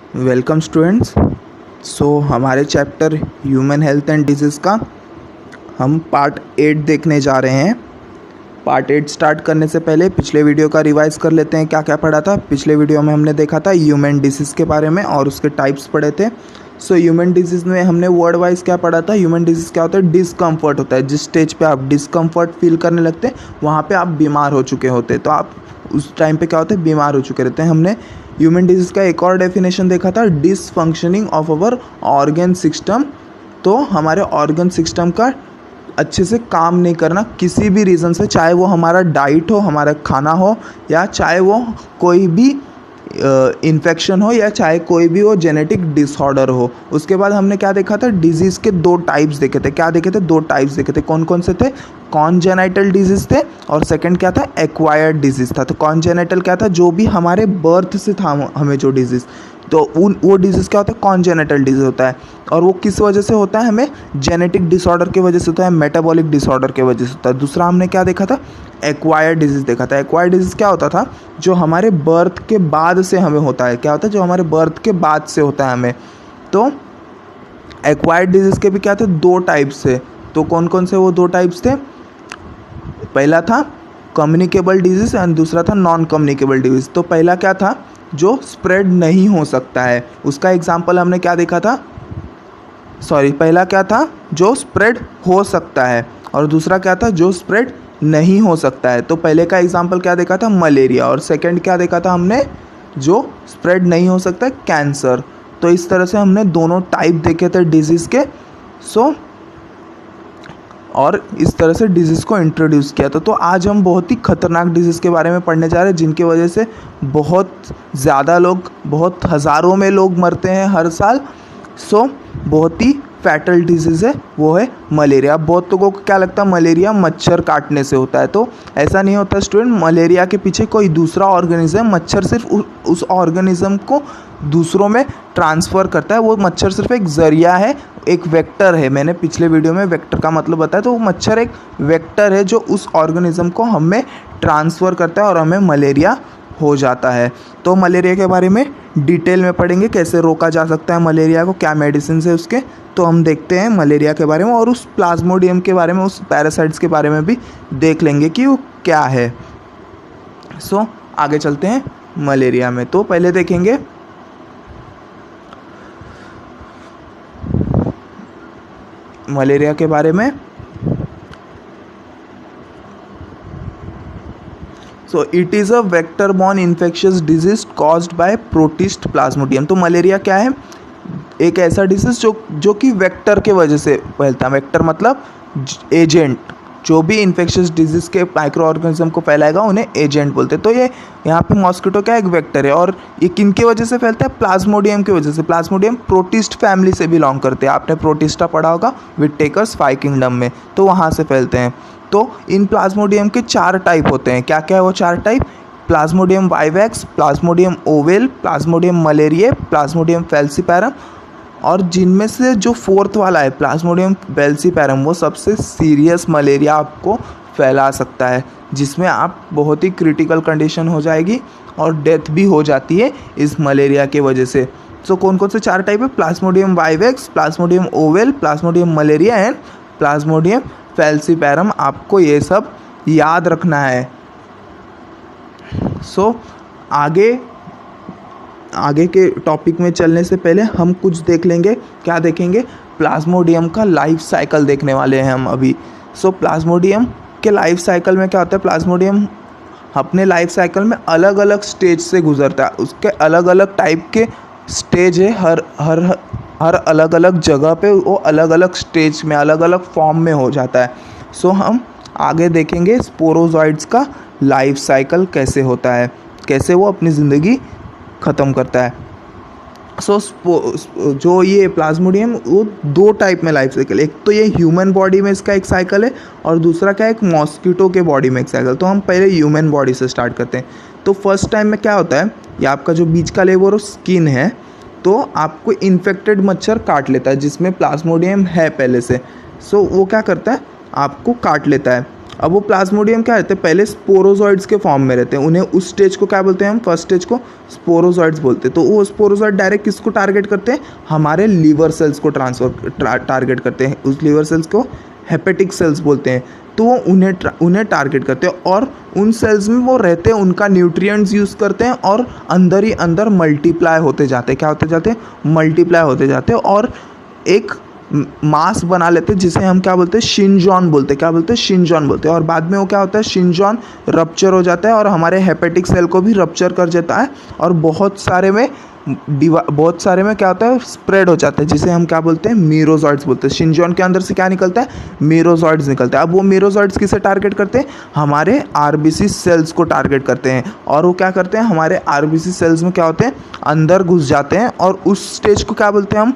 Welcome students. हमारे chapter human health and disease का हम पार्ट 8 देखने जा रहे हैं। पार्ट 8 स्टार्ट करने से पहले पिछले वीडियो का रिवाइज कर लेते हैं। क्या क्या पढ़ा था पिछले वीडियो में? हमने देखा था ह्यूमन डिजीज़ के बारे में और उसके टाइप्स पढ़े थे। ह्यूमन डिजीज़ में हमने वर्ड वाइज क्या पढ़ा था? ह्यूमन डिजीज़ क्या होता है? डिस्कम्फर्ट होता है। जिस स्टेज पे आप डिस्कम्फर्ट फील करने लगते हैं वहाँ पे आप बीमार हो चुके होते हैं। तो आप उस टाइम पे क्या होते हैं? बीमार हो चुके रहते हैं। हमने ह्यूमन डिजीज़ का एक और डेफिनेशन देखा था, dysfunctioning of our organ system. तो हमारे ऑर्गन सिस्टम का अच्छे से काम नहीं करना किसी भी रीज़न से, चाहे वो हमारा डाइट हो, हमारा खाना हो, या चाहे वो कोई भी इन्फेक्शन हो, या चाहे कोई भी वो जेनेटिक डिसऑर्डर हो। उसके बाद हमने क्या देखा था? डिजीज़ के दो टाइप्स देखे थे। क्या देखे थे? दो टाइप्स देखे थे। कौन कौन से थे? कॉन्जेनाइटल डिजीज़ थे और सेकंड क्या था? एक्वायर्ड डिजीज़ था। तो कॉन्जेनाइटल क्या था? जो भी हमारे बर्थ से था हमें जो डिजीज़, तो वो डिजीज़ क्या होता है? कॉन्जेनाइटल डिजीज़ होता है। और वो किस वजह से होता है? हमें जेनेटिक डिसऑर्डर की वजह से होता है, मेटाबॉलिक डिसऑर्डर की वजह से होता है। दूसरा हमने क्या देखा था? एक्वायर्ड डिजीज़ देखा था। एक्वायर्ड डिजीज़ क्या होता था? जो हमारे बर्थ के बाद से हमें होता है। क्या होता है? जो हमारे बर्थ के बाद से होता है हमें। तो एक्वायर्ड डिजीज़ के भी क्या थे? दो टाइप्स थे। तो कौन कौन से वो दो टाइप्स थे? पहला था कम्युनिकेबल डिजीज़ एंड दूसरा था नॉन कम्युनिकेबल डिजीज़। तो पहला क्या था? जो स्प्रेड नहीं हो सकता है। उसका एग्जाम्पल हमने क्या देखा था? पहला क्या था? जो स्प्रेड हो सकता है, और दूसरा क्या था? जो स्प्रेड नहीं हो सकता है। तो पहले का एग्जाम्पल क्या देखा था? मलेरिया। और सेकंड क्या देखा था हमने? जो स्प्रेड नहीं हो सकता है, कैंसर। तो इस तरह से हमने दोनों टाइप देखे थे डिजीज़ के। और इस तरह से डिजीज़ को इंट्रोड्यूस किया था। तो आज हम बहुत ही ख़तरनाक डिजीज़ के बारे में पढ़ने जा रहे हैं, जिनकी वजह से बहुत ज़्यादा लोग, बहुत हज़ारों में लोग मरते हैं हर साल। बहुत ही फैटल डिजीज़ है, वो है मलेरिया। बहुत लोगों को क्या लगता है? मलेरिया मच्छर काटने से होता है। तो ऐसा नहीं होता स्टूडेंट। मलेरिया के पीछे कोई दूसरा ऑर्गेनिज्म, मच्छर सिर्फ उस ऑर्गेनिज्म को दूसरों में ट्रांसफ़र करता है। वो मच्छर सिर्फ एक ज़रिया है, एक वेक्टर है। मैंने पिछले वीडियो में वेक्टर का मतलब बताया। तो वो मच्छर एक वेक्टर है जो उस ऑर्गेनिज्म को हमें ट्रांसफ़र करता है और हमें मलेरिया हो जाता है। तो मलेरिया के बारे में डिटेल में पढ़ेंगे, कैसे रोका जा सकता है मलेरिया को, क्या मेडिसिन है उसके। तो हम देखते हैं मलेरिया के बारे में, और उस प्लाज्मोडियम के बारे में, उस पैरासाइट्स के बारे में भी देख लेंगे कि वो क्या है। आगे चलते हैं मलेरिया में। तो पहले देखेंगे मलेरिया के बारे में। It is a vector borne infectious disease caused by protist Plasmodium. तो मलेरिया क्या है? एक ऐसा डिजीज जो कि वेक्टर के वजह से फैलता है। वेक्टर मतलब एजेंट। जो भी इन्फेक्शियस डिजीज के माइक्रो ऑर्गेनिज्म को फैलाएगा उन्हें एजेंट बोलते हैं। तो ये यहाँ पे मॉस्किटो क्या एक वेक्टर है, और ये किन की वजह से फैलता है? प्लाज्मोडियम की वजह से। प्लाज्मोडियम प्रोटिस्ट फैमिली से बिलोंग करते हैं। आपने प्रोटिस्टा पढ़ा होगा विटेकर्स 5 किंगडम में, तो वहाँ से फैलते हैं। तो इन प्लाज्मोडियम के 4 टाइप होते हैं। क्या क्या है वो 4 type? Plasmodium vivax, plasmodium ovale, plasmodium malariae, plasmodium falciparum, और जिनमें से जो फोर्थ वाला है प्लाज्मोडियम फैल्सीपैरम, वो सबसे सीरियस मलेरिया आपको फैला सकता है, जिसमें आप बहुत ही क्रिटिकल कंडीशन हो जाएगी और डेथ भी हो जाती है इस मलेरिया के वजह से। कौन कौन से 4 टाइप है? Plasmodium vivax, plasmodium ovale, Plasmodium malaria and Plasmodium falciparum. आपको ये सब याद रखना है। आगे के टॉपिक में चलने से पहले हम कुछ देख लेंगे। क्या देखेंगे? प्लाज्मोडियम का लाइफ साइकिल देखने वाले हैं हम अभी। प्लाज्मोडियम के लाइफ साइकिल में क्या होता है? प्लाज्मोडियम अपने लाइफ साइकिल में अलग अलग स्टेज से गुजरता है। उसके अलग अलग टाइप के स्टेज है। हर अलग अलग जगह पे वो अलग अलग स्टेज में, अलग अलग फॉर्म में हो जाता है। हम आगे देखेंगे स्पोरोजॉइड्स का लाइफ साइकिल कैसे होता है, कैसे वो अपनी ज़िंदगी ख़त्म करता है। जो ये प्लाज्मोडियम, वो 2 टाइप में लाइफ साइकिल। एक तो ये ह्यूमन बॉडी में इसका एक साइकिल है, और दूसरा क्या है? एक मॉस्किटो के बॉडी में एक साइकिल। तो हम पहले ह्यूमन बॉडी से स्टार्ट करते हैं। तो फर्स्ट टाइम में क्या होता है? ये आपका जो बीच का लेयर और स्किन है, तो आपको इन्फेक्टेड मच्छर काट लेता है जिसमें प्लाज्मोडियम है पहले से। वो क्या करता है? आपको काट लेता है, अब वो प्लाज्मोडियम क्या रहते हैं, पहले स्पोरोजॉइड्स के फॉर्म में रहते हैं, उन्हें उस स्टेज को क्या बोलते हैं हम, फर्स्ट स्टेज को स्पोरोजॉइड्स बोलते हैं। तो वो स्पोरोजॉइड डायरेक्ट किसको टारगेट करते हैं, हमारे लीवर सेल्स को टारगेट करते हैं। उस लीवर सेल्स को हेपेटिक सेल्स बोलते हैं। तो वो उन्हें टारगेट करते हैं और उन सेल्स में वो रहते हैं, उनका न्यूट्रिएंट्स यूज़ करते हैं और अंदर ही अंदर मल्टीप्लाई होते जाते हैं। क्या होते जाते हैं, मल्टीप्लाई होते जाते हैं और एक मास बना लेते हैं जिसे हम क्या बोलते हैं, शिनजॉन बोलते हैं। क्या बोलते हैं, शिनजॉन बोलते हैं। और बाद में वो क्या होता है, शिनजॉन रप्चर हो जाता है और हमारे हेपेटिक सेल को भी रप्चर कर देता है और बहुत सारे में क्या होता है, स्प्रेड हो जाता है, जिसे हम क्या बोलते हैं, मीरोजॉइड्स बोलते हैं। शिनजॉन के अंदर से क्या निकलता है, मीरोजॉइड्स निकलता है। अब वो मीरोजॉइड्स किसे टारगेट करते हैं, हमारे आरबीसी सेल्स को टारगेट करते हैं। और वो क्या करते हैं, हमारे आरबीसी सेल्स में क्या होते हैं, अंदर घुस जाते हैं और उस स्टेज को क्या बोलते हैं हम,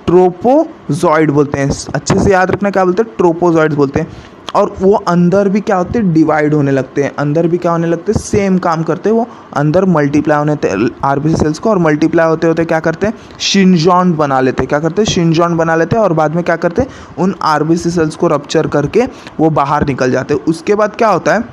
ट्रोपोजॉइड बोलते हैं। अच्छे से याद रखना, क्या बोलते हैं, ट्रोपोजॉइड्स बोलते हैं। और वो अंदर भी क्या होते हैं, डिवाइड होने लगते हैं, अंदर भी क्या होने लगते हैं, सेम काम करते हैं। वो अंदर मल्टीप्लाई होने आरबीसी सेल्स को, और मल्टीप्लाई होते होते क्या करते हैं, शिनजॉन बना लेते हैं। क्या करते हैं, शिनजॉन बना लेते हैं और बाद में क्या करते हैं, उन आरबीसी सेल्स को रप्चर करके वो बाहर निकल जाते हैं। उसके बाद क्या होता है,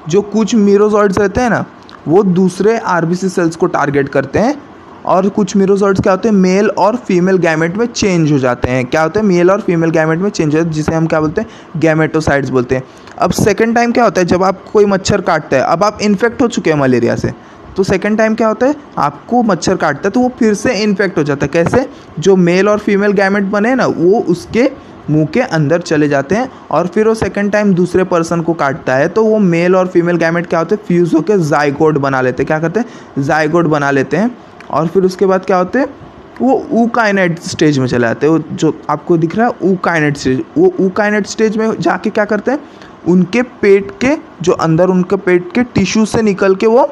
जो कुछ मीरोजॉइड्स रहते हैं ना, वो दूसरे आरबीसी सेल्स को टारगेट करते हैं और कुछ मीरोजॉइड्स क्या होते हैं, मेल और फीमेल गैमेट में चेंज हो जाते हैं। क्या होते हैं, मेल और फीमेल गैमेट में चेंज हो जाते हैं, जिसे हम क्या बोलते हैं, गैमेटोसाइड्स बोलते हैं। अब सेकंड टाइम क्या होता है, जब आप कोई मच्छर काटता है, अब आप इन्फेक्ट हो चुके हैं मलेरिया से, तो सेकंड टाइम क्या होता है, आपको मच्छर काटता है तो वो फिर से इन्फेक्ट हो जाता है। कैसे, जो मेल और फीमेल गैमेट बने ना, वो उसके मुंह के अंदर चले जाते हैं और फिर वो सेकंड टाइम दूसरे पर्सन को काटता है तो वो मेल और फीमेल गैमेट क्या होते हैं, फ्यूज़ होकर जाइगोट बना लेते हैं। क्या करते हैं, जाइगोट बना लेते हैं। और फिर उसके बाद क्या होते हैं, वो ऊकाइनेट स्टेज में चले जाते हैं। वो जो आपको दिख रहा है ऊकाइनेट स्टेज, वो ऊकाइनेट स्टेज में जाके क्या करते हैं, उनके पेट के जो अंदर उनके पेट के टिश्यू से निकल के वो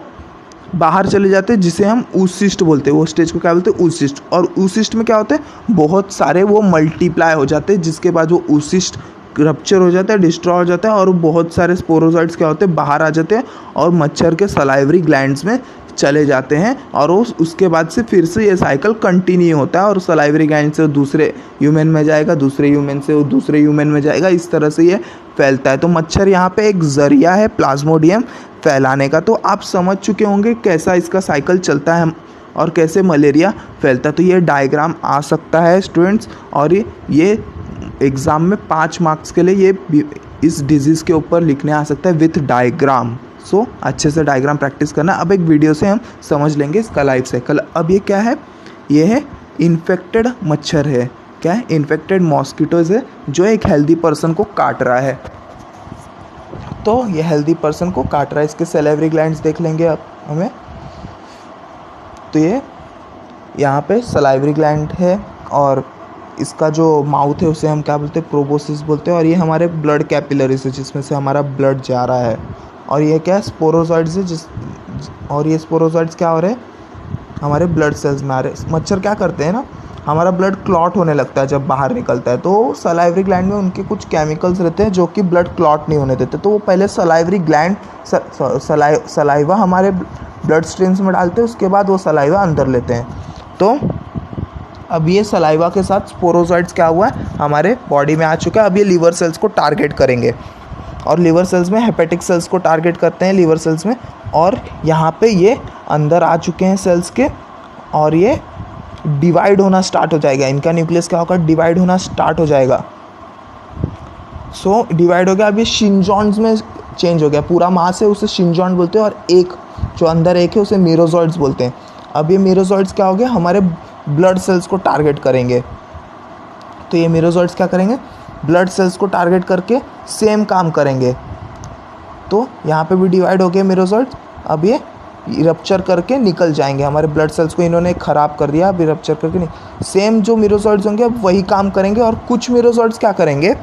बाहर चले जाते हैं, जिसे हम ऊसिस्ट बोलते हैं। वो स्टेज को क्या बोलते हैं, ऊसिस्ट। और ऊसिस्ट में क्या होते हैं, बहुत सारे वो मल्टीप्लाई हो जाते हैं, जिसके बाद वो ऊसिस्ट रप्चर हो जाता है, डिस्ट्रॉय हो जाता है और बहुत सारे स्पोरोजॉइड्स क्या होते हैं, बाहर आ जाते हैं और मच्छर के सलाइवरी ग्लैंड्स में चले जाते हैं। और उसके बाद से फिर से ये साइकिल कंटिन्यू होता है और सलाइवरी ग्लैंड से दूसरे ह्यूमन में जाएगा, दूसरे ह्यूमन से वो दूसरे ह्यूमन में जाएगा, इस तरह से ये फैलता है। तो मच्छर यहाँ पे एक ज़रिया है प्लाज्मोडियम फैलाने का। तो आप समझ चुके होंगे कैसा इसका साइकिल चलता है और कैसे मलेरिया फैलता है। तो ये डायग्राम आ सकता है स्टूडेंट्स, और ये एग्ज़ाम में 5 मार्क्स के लिए ये इस डिजीज़ के ऊपर लिखने आ सकता है विथ डायग्राम। सो अच्छे से डायग्राम प्रैक्टिस करना। अब एक वीडियो से हम समझ लेंगे इसका लाइफ साइकिल। अब ये क्या है, ये है इन्फेक्टेड मच्छर है। क्या है, इन्फेक्टेड मॉस्किटोज है जो एक हेल्दी पर्सन को काट रहा है। तो ये हेल्दी पर्सन को काट रहा है, इसके सैलिवरी ग्लैंड्स देख लेंगे अब हमें। तो ये यहाँ पे सलाइवरी ग्लैंड है और इसका जो माउथ है उसे हम क्या बोलते हैं, प्रोबोसिस बोलते हैं। और ये हमारे ब्लड कैपिलरीज है जिसमें से हमारा ब्लड जा रहा है। और ये क्या है, स्पोरोजॉइड्स है और ये स्पोरोजॉइड्स क्या हो रहे हैं, हमारे ब्लड सेल्स में आ रहे। मच्छर क्या करते हैं ना, हमारा ब्लड क्लॉट होने लगता है जब बाहर निकलता है, तो सलाइवरी ग्लैंड में उनके कुछ केमिकल्स रहते हैं जो कि ब्लड क्लॉट नहीं होने देते। तो वो पहले सलाइवरी ग्लैंड सलाइवा हमारे ब्लड स्ट्रीम्स में डालते हैं, उसके बाद वो सलाइवा अंदर लेते हैं। तो अब ये सलाइवा के साथ स्पोरोजॉइड्स क्या हुआ है, हमारे बॉडी में आ चुका है। अब ये लीवर सेल्स को टारगेट करेंगे और लीवर सेल्स में हेपेटिक सेल्स को टारगेट करते हैं लीवर सेल्स में। और यहाँ पे ये अंदर आ चुके हैं सेल्स के और ये डिवाइड होना स्टार्ट हो जाएगा। इनका न्यूक्लियस क्या होगा, डिवाइड होना स्टार्ट हो जाएगा। सो डिवाइड हो गया। अब ये शिनजॉन्स में चेंज हो गया, पूरा मास है उसे शिनजॉन बोलते हैं और एक जो अंदर एक है उसे मीरोजॉइड्स बोलते हैं। अब ये मीरोजॉइड्स क्या हो गया, हमारे ब्लड सेल्स को टारगेट करेंगे। तो ये मीरोजॉइड्स क्या करेंगे, ब्लड सेल्स को टारगेट करके सेम काम करेंगे। तो यहाँ पे भी डिवाइड हो गए मीरोजॉइड्स। अब ये रप्चर करके निकल जाएंगे, हमारे ब्लड सेल्स को इन्होंने ख़राब कर दिया। अभी रप्चर करके नहीं, सेम जो मीरोजॉइड्स होंगे अब वही काम करेंगे। और कुछ मीरोजॉइड्स क्या करेंगे,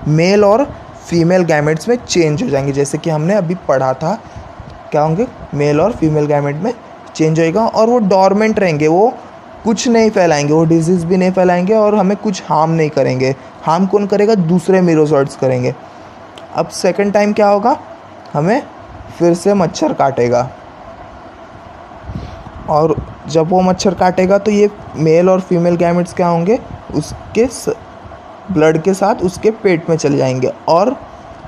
मेल और फीमेल गैमेट्स में चेंज हो जाएंगे, जैसे कि हमने अभी पढ़ा था। क्या होंगे, मेल और फीमेल गैमेट में चेंज होएगा और वो डॉर्मेंट रहेंगे, वो कुछ नहीं फैलाएंगे, वो डिजीज़ भी नहीं फैलाएंगे और हमें कुछ हार्म नहीं करेंगे। हार्म कौन करेगा, दूसरे मीरोजॉइड्स करेंगे। अब सेकंड टाइम क्या होगा, हमें फिर से मच्छर काटेगा और जब वो मच्छर काटेगा तो ये मेल और फीमेल गैमेट्स क्या होंगे, उसके ब्लड के साथ उसके पेट में चले जाएंगे और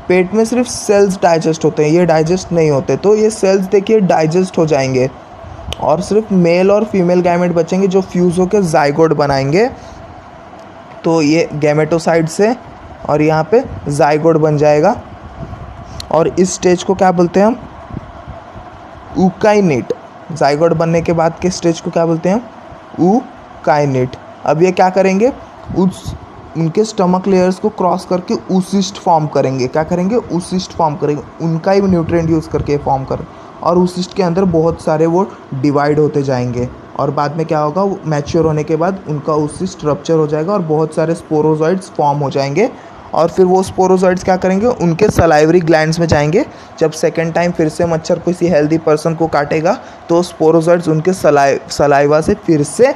पेट में सिर्फ सेल्स डाइजेस्ट होते हैं, ये डाइजेस्ट नहीं होते। तो ये सेल्स देखिए डाइजेस्ट हो जाएंगे और सिर्फ मेल और फीमेल गैमेट बचेंगे जो फ्यूज़ होकर जाइगोट बनाएंगे। तो ये गैमेटोसाइड से और यहाँ पे जाइगोट बन जाएगा और इस स्टेज को क्या बोलते हैं हम? ऊकाइनेट। जाइगोट बनने के बाद के स्टेज को क्या बोलते हैं हम? ऊकाइनेट। अब ये क्या करेंगे? उनके स्टमक लेयर्स को क्रॉस करके ऊसिस्ट फॉर्म करेंगे। क्या करेंगे? ऊसिस्ट फॉर्म करेंगे, उनका ही न्यूट्रिएंट यूज़ करके फॉर्म कर, और ऊसिस्ट के अंदर बहुत सारे वो डिवाइड होते जाएंगे और बाद में क्या होगा? मैच्योर होने के बाद उनका ऊसिस्ट रप्चर हो जाएगा और बहुत सारे स्पोरोजॉइड्स फॉर्म हो जाएंगे और फिर वो स्पोरोजॉइड्स क्या करेंगे? उनके सलाइवरी ग्लैंड्स में जाएंगे। जब सेकेंड टाइम फिर से मच्छर किसी हेल्दी पर्सन को काटेगा तो स्पोरोजॉइड्स उनके सलाइवा से फिर से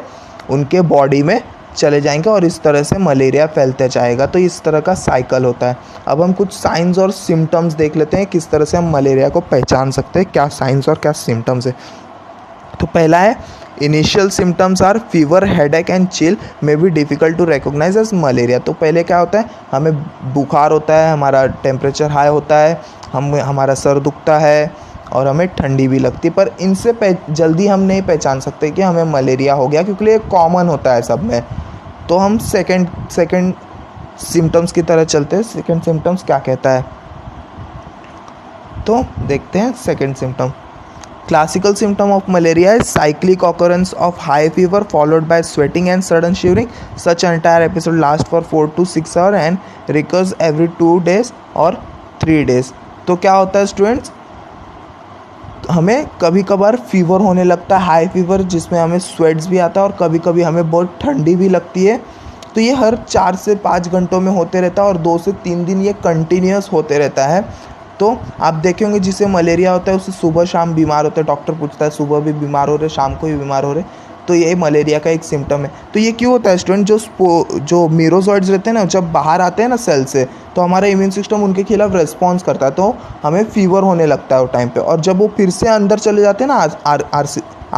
उनके बॉडी में चले जाएंगे और इस तरह से मलेरिया फैलते जाएगा। तो इस तरह का साइकिल होता है। अब हम कुछ साइंस और सिम्टम्स देख लेते हैं, किस तरह से हम मलेरिया को पहचान सकते हैं, क्या साइंस और क्या सिम्टम्स है। तो पहला है, initial symptoms are fever, headache and chill may be difficult to recognise as malaria. तो पहले क्या होता है? हमें बुखार होता है, हमारा टेम्परेचर हाई होता है, हमारा सर दुखता है और हमें ठंडी भी लगती है, पर इनसे जल्दी हम नहीं पहचान सकते कि हमें मलेरिया हो गया क्योंकि ये कॉमन होता है सब में। तो हम सेकंड सिम्टम्स की तरह चलते हैं। सेकंड सिम्टम्स क्या कहता है? तो देखते हैं second symptom. Classical symptom of malaria is cyclic occurrence of high fever followed by sweating and sudden shivering. Such entire episode lasts for 4 to 6 hours and recurs every 2 days or 3 days. तो क्या होता है students? हमें कभी कभार fever होने लगता है, हाई फीवर, जिसमें हमें स्वेट्स भी आता है और कभी कभी हमें बहुत ठंडी भी लगती है। तो ये हर 4 से 5 घंटों में होते रहता है और 2 से 3 दिन ये कंटिन्यूस होते रहता है। तो आप देखेंगे जिसे मलेरिया होता है उसे सुबह शाम बीमार होता है, डॉक्टर पूछता है सुबह भी बीमार हो रहे, शाम को भी बीमार हो रहे, तो ये मलेरिया का एक सिम्टम है। तो ये क्यों होता है स्टूडेंट? जो मीरोजॉइड्स रहते हैं ना, जब बाहर आते हैं ना सेल से, तो हमारा इम्यून सिस्टम उनके खिलाफ रेस्पॉन्स करता है, तो हमें फीवर होने लगता है वो टाइम पे। और जब वो फिर से अंदर चले जाते हैं ना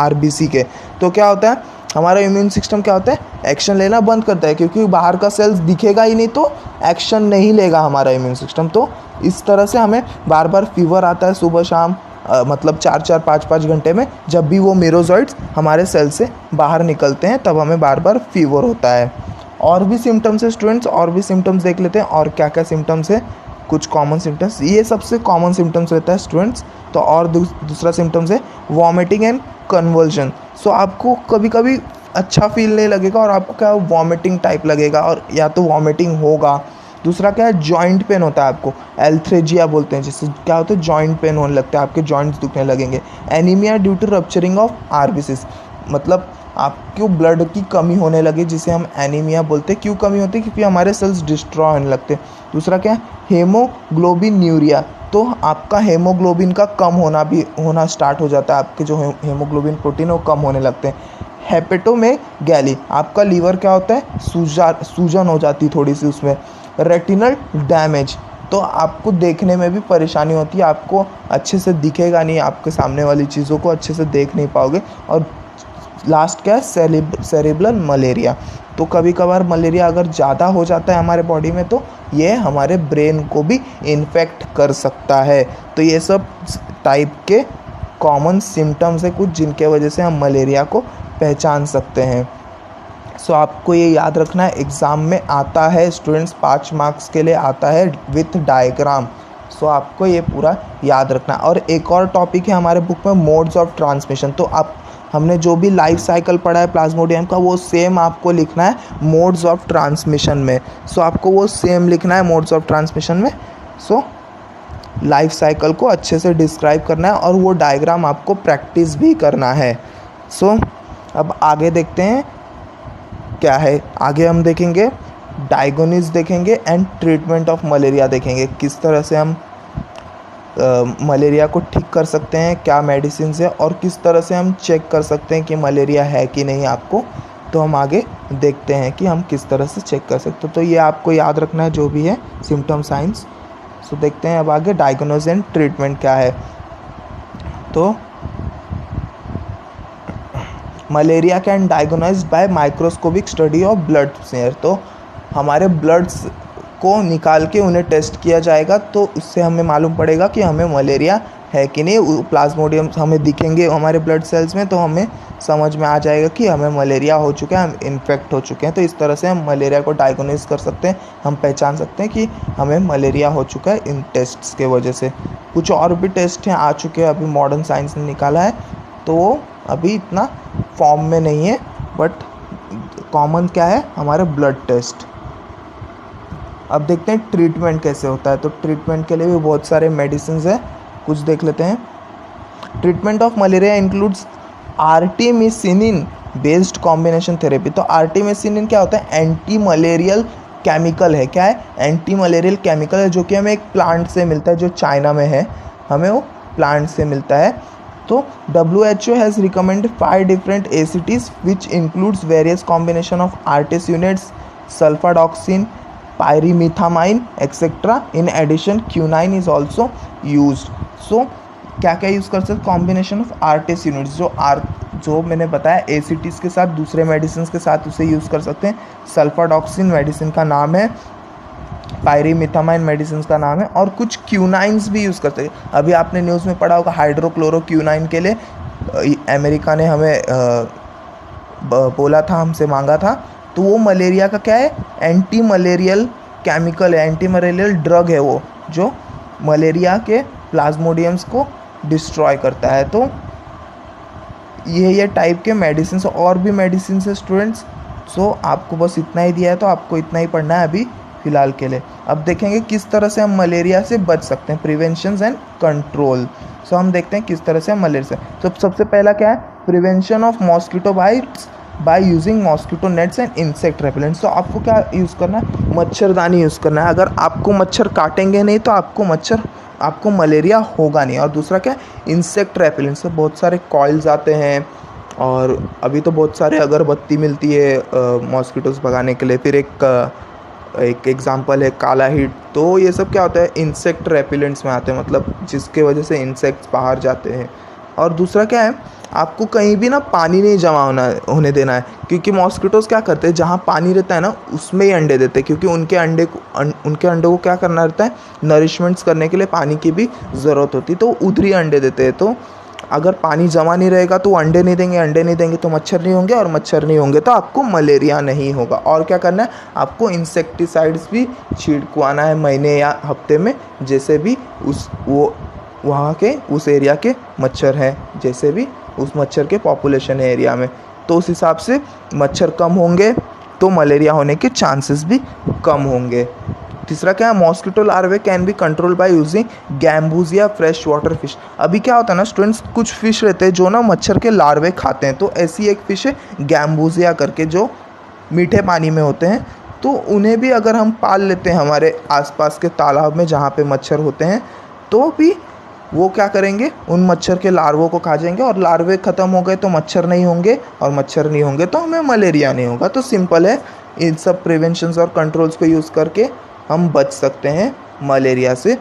RBC के, तो क्या होता है? हमारा इम्यून सिस्टम क्या होता है? एक्शन लेना बंद करता है, क्योंकि बाहर का सेल्स दिखेगा ही नहीं तो एक्शन नहीं लेगा हमारा इम्यून सिस्टम। तो इस तरह से हमें बार बार फीवर आता है सुबह शाम, मतलब 4-4 5-5 घंटे में। जब भी वो मीरोजॉइड्स हमारे सेल से बाहर निकलते हैं तब हमें बार बार फीवर होता है। और भी सिम्टम्स है स्टूडेंट्स, और भी सिम्टम्स देख लेते हैं और क्या क्या सिम्टम्स है। कुछ कॉमन सिम्टम्स, ये सबसे कॉमन सिम्टम्स रहता है स्टूडेंट्स। तो और दूसरा सिम्टम्स है वॉमिटिंग एंड कन्वल्जन। सो आपको कभी कभी अच्छा फील नहीं लगेगा और आपको क्या वॉमिटिंग टाइप लगेगा और या तो वॉमिटिंग होगा। दूसरा क्या है? जॉइंट पेन होता है आपको, एल्थ्रेजिया बोलते हैं, जिससे क्या होता है? जॉइंट पेन होने लगता है, आपके जॉइंट्स दुखने लगेंगे। Anaemia due to rupturing of RBCs, मतलब आपको ब्लड की कमी होने लगे, जिसे हम एनीमिया बोलते हैं। क्यों कमी होती है? क्योंकि हमारे सेल्स डिस्ट्रॉय होने लगते हैं। दूसरा क्या है? हेमोग्लोबिन्यूरिया, तो आपका हेमोग्लोबिन का कम होना स्टार्ट हो जाता है, आपके जो हेमोग्लोबिन प्रोटीन है वो कम होने लगते हैं। हेपेटोमेगैली, आपका लीवर क्या होता है? सूजन हो जाती है थोड़ी सी उसमें। रेटिनल डैमेज, तो आपको देखने में भी परेशानी होती है, आपको अच्छे से दिखेगा नहीं, आपके सामने वाली चीज़ों को अच्छे से देख नहीं पाओगे। और लास्ट क्या है? सेरेब्रल मलेरिया, तो कभी कभार मलेरिया अगर ज़्यादा हो जाता है हमारे बॉडी में तो ये हमारे ब्रेन को भी इन्फेक्ट कर सकता है। तो ये सब टाइप के कॉमन सिम्टम्स है कुछ, जिनके वजह से हम मलेरिया को पहचान सकते हैं। सो आपको ये याद रखना है, एग्ज़ाम में आता है स्टूडेंट्स, 5 मार्क्स के लिए आता है विथ डायग्राम। सो आपको ये पूरा याद रखना है। और एक और टॉपिक है हमारे बुक में, मोड्स ऑफ ट्रांसमिशन। तो हमने जो भी लाइफ साइकिल पढ़ा है प्लाज्मोडियम का, वो सेम आपको लिखना है मोड्स ऑफ ट्रांसमिशन में। सो आपको वो सेम लिखना है मोड्स ऑफ ट्रांसमिशन में। सो लाइफ साइकिल को अच्छे से डिस्क्राइब करना है और वो डायग्राम आपको प्रैक्टिस भी करना है। सो अब आगे देखते हैं क्या है। आगे हम देखेंगे डायग्नोसिस देखेंगे एंड ट्रीटमेंट ऑफ मलेरिया देखेंगे, किस तरह से हम मलेरिया को ठीक कर सकते हैं, क्या मेडिसिन है और किस तरह से हम चेक कर सकते हैं कि मलेरिया है कि नहीं आपको। तो हम आगे देखते हैं कि हम किस तरह से चेक कर सकते हैं। तो ये आपको याद रखना है जो भी है सिम्टम साइंस। सो देखते हैं अब आगे डायग्नोसिस एंड ट्रीटमेंट क्या है। तो malaria can diagnose by microscopic study of blood smear. तो हमारे ब्लड्स को निकाल के उन्हें टेस्ट किया जाएगा, तो उससे हमें मालूम पड़ेगा कि हमें मलेरिया है कि नहीं। प्लाज्मोडियम हमें दिखेंगे हमारे ब्लड सेल्स में, तो हमें समझ में आ जाएगा कि हमें मलेरिया हो चुका है, हम इन्फेक्ट हो चुके हैं। तो इस तरह से हम मलेरिया को डायग्नोस कर सकते हैं, हम पहचान सकते हैं कि हमें मलेरिया हो चुका है इन टेस्ट्स के वजह से। कुछ और भी टेस्ट हैं आ चुके हैं, अभी मॉडर्न साइंस ने निकाला है, तो वो अभी इतना फॉर्म में नहीं है, बट कॉमन क्या है हमारे ब्लड टेस्ट। अब देखते हैं ट्रीटमेंट कैसे होता है। तो ट्रीटमेंट के लिए भी बहुत सारे मेडिसिन है, कुछ देख लेते हैं। Treatment of malaria includes artemisinin based combination therapy. तो आर्टिमिसिनिन क्या होता है, एंटी मलेरियल केमिकल है। क्या है, एंटी मलेरियल केमिकल है, जो कि हमें एक प्लांट से मिलता है जो चाइना में है, हमें वो प्लांट से मिलता है। तो WHO has recommended 5 different ACTs which includes various combination of artesunates, sulfadoxine, pyrimethamine etcetera. In addition quinine is also use. So क्या क्या यूज़ कर सकते, कॉम्बिनेशन ऑफ आर्टिस्यूनेट्स, जो मैंने बताया ACTs के साथ, दूसरे मेडिसिन के साथ उसे यूज़ कर सकते हैं। सल्फाडॉक्सिन मेडिसिन का नाम है, पायरीमिथामाइन मेडिसिन का नाम है, और कुछ क्यूनाइंस भी यूज़ करते हैं। अभी आपने न्यूज़ में पढ़ा होगा हाइड्रोक्लोरोक्यूनाइन के लिए अमेरिका ने हमें बोला था, हमसे मांगा था। तो वो मलेरिया का क्या है, एंटी मलेरियल केमिकल है, एंटी मलेरियल ड्रग है वो, जो मलेरिया के प्लाज्मोडियम्स को डिस्ट्रॉय करता है। तो ये टाइप के मेडिसिन, और भी मेडिसिन है स्टूडेंट्स। सो आपको बस इतना ही दिया है, तो आपको इतना ही पढ़ना है अभी फ़िलहाल के लिए। अब देखेंगे किस तरह से हम मलेरिया से बच सकते हैं, प्रिवेंशन एंड कंट्रोल। सो हम देखते हैं किस तरह से हम मलेरिया से। तो सबसे पहला क्या है, prevention of mosquito bytes by using mosquito nets and insect repellents. तो आपको क्या यूज़ करना है, मच्छरदानी यूज़ करना है। अगर आपको मच्छर काटेंगे नहीं तो आपको मलेरिया होगा नहीं। और दूसरा क्या है, इंसेक्ट रेपेलेंट्स। तो बहुत सारे कॉइल्स आते हैं, और अभी तो बहुत सारे अगरबत्ती मिलती है मॉस्किटोज़ भगाने के लिए। फिर एक एग्जांपल है काला हिट। तो ये सब क्या होता है, इंसेक्ट रेपेलेंट्स में आते हैं, मतलब जिसके वजह से इंसेक्ट्स बाहर जाते हैं। और दूसरा क्या है, आपको कहीं भी ना पानी नहीं जमा होने देना है, क्योंकि मॉस्किटोज़ क्या करते हैं, जहाँ पानी रहता है ना उसमें ही अंडे देते हैं, क्योंकि उनके अंडों को क्या करना रहता है, नरिशमेंट्स करने के लिए पानी की भी ज़रूरत होती है, तो उधर ही अंडे देते हैं। तो अगर पानी जमा नहीं रहेगा तो अंडे नहीं देंगे तो मच्छर नहीं होंगे, और मच्छर नहीं होंगे तो आपको मलेरिया नहीं होगा। और क्या करना है, आपको इंसेक्टिसाइड्स भी छिड़कवाना है महीने या हफ्ते में, जैसे भी वहाँ के उस एरिया के मच्छर हैं, जैसे भी उस मच्छर के पॉपुलेशन है एरिया में, तो उस हिसाब से मच्छर कम होंगे तो मलेरिया होने के चांसेस भी कम होंगे। तीसरा क्या है, mosquito larvae can be control by using gambusia fresh water fish. अभी क्या होता है ना स्टूडेंट्स, कुछ फिश रहते हैं जो ना मच्छर के लार्वे खाते हैं। तो ऐसी एक फ़िश है गैम्बूजिया करके, जो मीठे पानी में होते हैं। तो उन्हें भी अगर हम पाल लेते हैं हमारे आसपास के तालाब में जहाँ पे मच्छर होते हैं, तो भी वो क्या करेंगे, उन मच्छर के लार्वों को खा जाएंगे, और लार्वे ख़त्म हो गए तो मच्छर नहीं होंगे, और मच्छर नहीं होंगे तो हमें मलेरिया नहीं होगा। तो सिंपल है, इन सब प्रिवेंशंस और कंट्रोल्स को यूज़ करके हम बच सकते हैं मलेरिया से।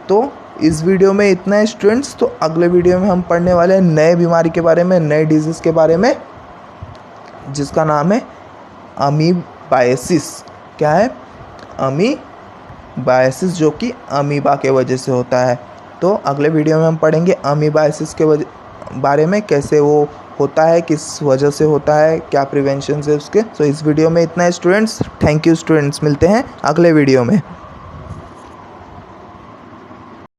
तो इस वीडियो में इतना है स्टूडेंट्स। तो अगले वीडियो में हम पढ़ने वाले हैं नए बीमारी के बारे में, नए डिजीज़ के बारे में, जिसका नाम है अमीबाइसिस। क्या है, अमीबाइसिस, जो कि अमीबा के वजह से होता है। तो अगले वीडियो में हम पढ़ेंगे अमीबाइसिस के बारे में, कैसे वो होता है, किस वजह से होता है, क्या प्रिवेंशन है उसके। तो इस वीडियो में इतना है स्टूडेंट्स। थैंक यू स्टूडेंट्स, मिलते हैं अगले वीडियो में।